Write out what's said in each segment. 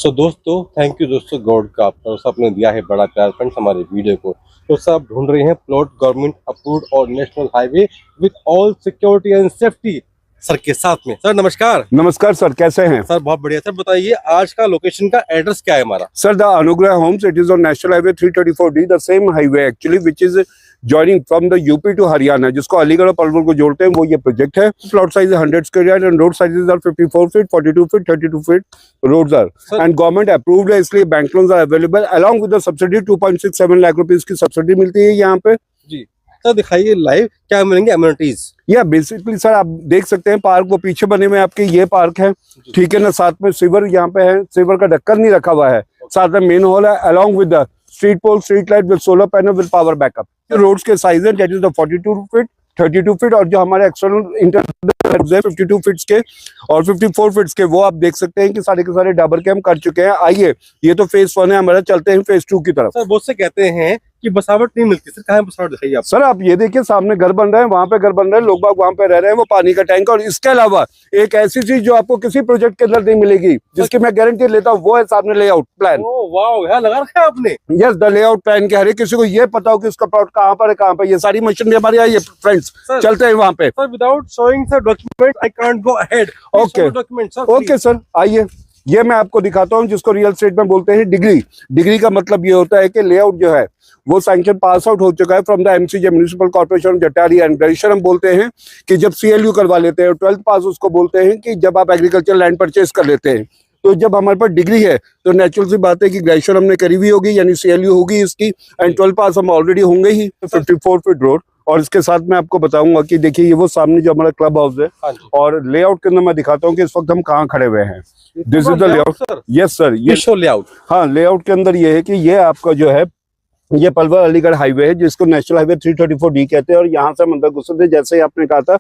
दोस्तों thank you दोस्तों God का आपका आपने दिया है बड़ा प्यार फ्रेंड्स हमारे वीडियो को। तो सब आप ढूंढ रहे हैं प्लॉट गवर्नमेंट अप्रूव्ड और national highway with all security and safety sir के साथ में। सर नमस्कार। नमस्कार सर, कैसे हैं? सर बहुत बढ़िया। सर बताइए आज का लोकेशन का एड्रेस क्या है हमारा? Sir the Anugrah homes, it is on national highway 334D, the same highway actually which is joining from the UP to Haryana, जिसको अलीगढ़ और पलवल को जोड़ते हैं, वो ये प्रोजेक्ट है। Plot size 100 square yard and road sizes are 54 feet, 42 feet, 32 feet roads are and government approved है, इसलिए bank loans are available along with the subsidy. 2.67 lakh rupees की सब्सिडी मिलती है यहाँ पे जी। सर दिखाइए लाइव क्या मिलेंगे एमिनिटीज। या बेसिकली सर आप देख सकते हैं पार्क वो पीछे बने हुए आपके, ये पार्क है, ठीक है ना। साथ में सीवर यहाँ पे है, सीवर का ढक्कन नहीं रखा हुआ है। साथ में मेन हॉल है along with the street pole, street light with solar panel with power backup. Roads के साइज है that is the 42 feet, 32 feet और जो हमारे एक्सटर्नल इंटरनल 52 फीट्स के और 54 फीट्स के, वो आप देख सकते हैं कि सारे के सारे डाबर के हम कर चुके हैं। आइए, ये तो फेज 1 है हमारा, चलते हैं फेज 2 की तरफ। सर बहुत से कहते हैं कि बसावट नहीं मिलती, सर कहाँ है बसावट दिखाइए आप। सर आप ये देखिए सामने घर बन रहे हैं, वहां पे घर बन रहे हैं, लोग बाग वहां पे रह रहे हैं, वो पानी का टैंक। और इसके अलावा एक ऐसी चीज जो आपको किसी प्रोजेक्ट के अंदर नहीं मिलेगी, जिसकी मैं गारंटी लेता हूँ, वो है सामने लेआउट प्लान। वाओ, यहाँ लगा रखा है आपने। यस, द लेआउट प्लान के हर एक किसी को ये पता हो कि इसका प्लॉट कहाँ पर है, कहाँ पर। ये सारी मशीनरी हमारी आई है फ्रेंड्स, चलते हैं वहां पे। Sir without showing sir document I can't go ahead. Okay okay sir, आइए ये मैं आपको दिखाता हूँ, जिसको रियल एस्टेट में बोलते हैं डिग्री। डिग्री का मतलब ये होता है कि लेआउट जो है वो सैंक्शन पास आउट हो चुका है from the MCJ municipal corporation Jatari and graduation. हम बोलते हैं कि जब CLU करवा लेते हैं, 12th पास उसको बोलते हैं कि जब आप एग्रीकल्चर लैंड परचेज कर लेते हैं। तो जब हमारे पास डिग्री है तो नेचुरल सी बात है कि ग्रेजुएशन हमने करी हुई होगी, यानी CLU होगी इसकी, एंड 12th पास हम ऑलरेडी होंगे ही। 54 फीट रोड। और इसके साथ मैं आपको बताऊंगा कि देखिए ये वो सामने जो हमारा क्लब हाउस है, और लेआउट के अंदर मैं दिखाता हूँ कि इस वक्त हम कहाँ खड़े हुए हैं। This is the layout. Yes sir, ये शो लेआउट। हाँ, लेआउट के अंदर ये है कि ये आपका जो है ये पलवल अलीगढ़ हाईवे है, जिसको नेशनल हाईवे 334D कहते हैं। और यहाँ से हम अंदर घुसे थे, जैसे ही आपने कहा था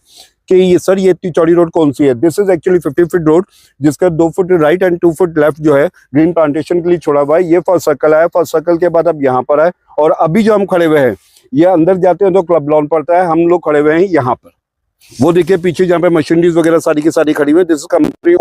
कि ये सर ये इतनी चौड़ी रोड कौन सी है। This is actually 50 feet road, जिसका 2 foot right and 2 foot left जो है ग्रीन प्लांटेशन के लिए छोड़ा हुआ है। ये फर्स्ट सर्कल है, फर्स्ट सर्कल के बाद अब यहाँ पर है। और अभी जो हम खड़े हुए हैं, ये अंदर जाते हैं तो क्लब लॉन पड़ता है, हम लोग खड़े हुए हैं यहाँ पर। वो देखिए पीछे जहाँ पे मशीनरीज वगैरह सारी की सारी खड़ी हुई है। This is company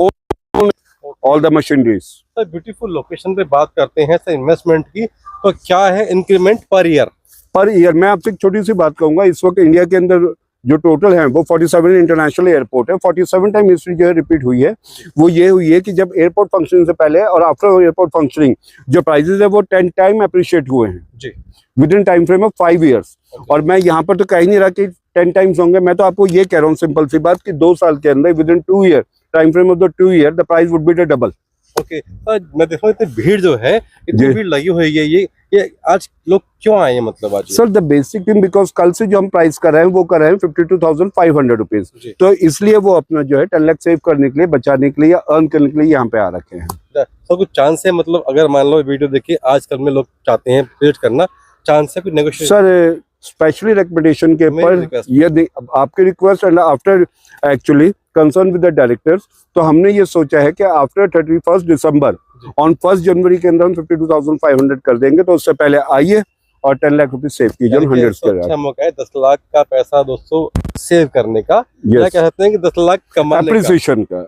all the machineries. Sir beautiful location पे बात करते हैं सर इन्वेस्टमेंट की, तो क्या है increment per year? Per year मैं आपसे एक छोटी सी बात कहूंगा। इस वक्त इंडिया के अंदर जो टोटल है वो 47 इंटरनेशनल एयरपोर्ट है। 47 टाइम हिस्ट्री जो है रिपीट हुई है, वो ये हुई है कि जब एयरपोर्ट फंक्शनिंग से पहले और आफ्टर एयरपोर्ट फंक्शनिंग जो प्राइजेस है वो 10 टाइम अप्रिशिएट हुए हैं जी, within time frame of 5 years. और मैं यहाँ पर तो कह ही नहीं रहा कि 10 टाइम्स होंगे, मैं तो आपको ये कह रहा हूँ सिंपल सी बात कि 2 साल के अंदर with in 2 year time frame of the 2 year the price would be the double. Okay मैं देखो इतनी भीड़ जो है, इतनी भीड़ लगी हुई है, ये आज लोग क्यों आए हैं मतलब आज? Sir the basic thing, because कल से जो हम प्राइस कर रहे हैं वो कर रहे हैं 52,500 रुपीज। तो इसलिए वो अपना जो है 10 लाख सेव करने के लिए, बचाने के लिए या अर्न करने के लिए यहाँ पे आ रखे हैं। तो कुछ चांस है मतलब अगर मान लो वीडियो देखिए आजकल में लोग चाहते हैं विजिट करना, चांस है कुछ नेगोशिएशन? सर स्पेशली रिकमेंडेशन के ऊपर ये आपकी request and after actually concern with the directors, तो हमने ये सोचा है कि आफ्टर 31 दिसंबर ऑन 1 जनवरी के अंदर हम 52,500 कर देंगे। तो उससे पहले आइए और 10 लाख रुपए सेव कीजिए। 100 अच्छा मौका है 10 लाख का पैसा दोस्तों सेव करने का। क्या कहते हैं कि 10 लाख कमाने एप्रिसिएशन का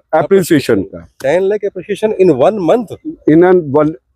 10 lakh appreciation in 1 month.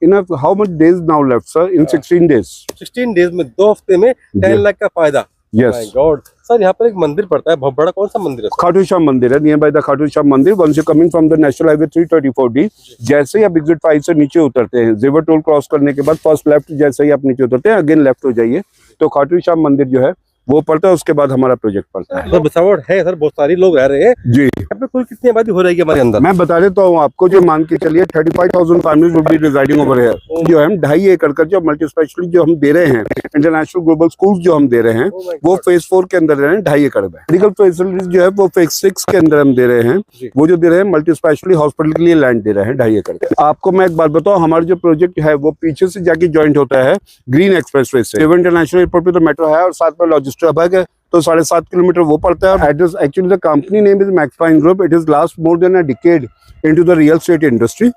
in how much days now left sir? In 16 days 16 days में 2 हफ्ते में 10 लाख का फायदा। Yes my God. सर यहाँ पर एक मंदिर पड़ता है बहुत बड़ा, कौन सा मंदिर है? खाटू श्याम मंदिर है, near by the Khatu Shyam मंदिर। Once you coming from the national highway 334D, जैसे ही आप एग्जिट 5 से नीचे उतरते हैं, जेवर टोल क्रॉस करने के बाद फर्स्ट लेफ्ट जैसे ही आप नीचे उतरते हैं, अगेन लेफ्ट हो जाइए तो खाटू श्याम मंदिर जो है वो पड़ता है। उसके बाद हमारा प्रोजेक्ट पड़ता है। तो बसावट है सर, बहुत सारे लोग रह रहे हैं जी। यहाँ पे कुल कितनी आबादी हो रही है हमारे अंदर? मैं बता देता हूँ आपको, जो मान के चलिए 35,000 families would be residing over here. जो हम 2.5 एकड़ का जो मल्टी स्पेशलिटी जो हम दे रहे हैं, इंटरनेशनल ग्लोबल स्कूल जो हम दे रहे हैं, वो फेज 4 के अंदर दे रहे हैं 2.5 एकड़ में। मेडिकल फैसिलिटीज जो है वो फेज 6 के अंदर हम दे रहे हैं, वो जो दे रहे हैं मल्टी स्पेशलिटी हॉस्पिटल के लिए लैंड दे रहे हैं 2.5 एकड़। आपको मैं एक बात बताऊँ, हमारा जो प्रोजेक्ट है वो पीछे से जाके ज्वाइंट होता है ग्रीन एक्सप्रेसवे से। इंटरनेशनल एयरपोर्ट पे तो मेट्रो है और साथ में लॉजिस्टिक हब है, तो 7.5 किलोमीटर वो पड़ता है। Address actually the company name is Maxfine group. It is last more than a decade into the real estate industry,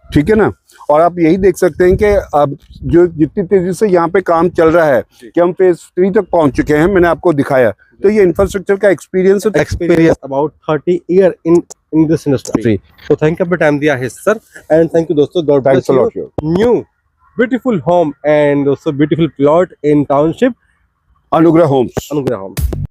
ठीक है ना। और आप यही देख सकते हैं कि अब जो जितनी तेजी से यहाँ पे काम चल रहा है कि हम फेज 3 तक पहुंच चुके हैं, मैंने आपको दिखाया। तो ये इंफ्रास्ट्रक्चर का experience about 30 year in in this industry. So thank you for time दिया है sir, and thank you दोस्तों. God bless Thanks a lot. you. New beautiful home and also beautiful plot in township Anugrah Homes. Anugrah Home.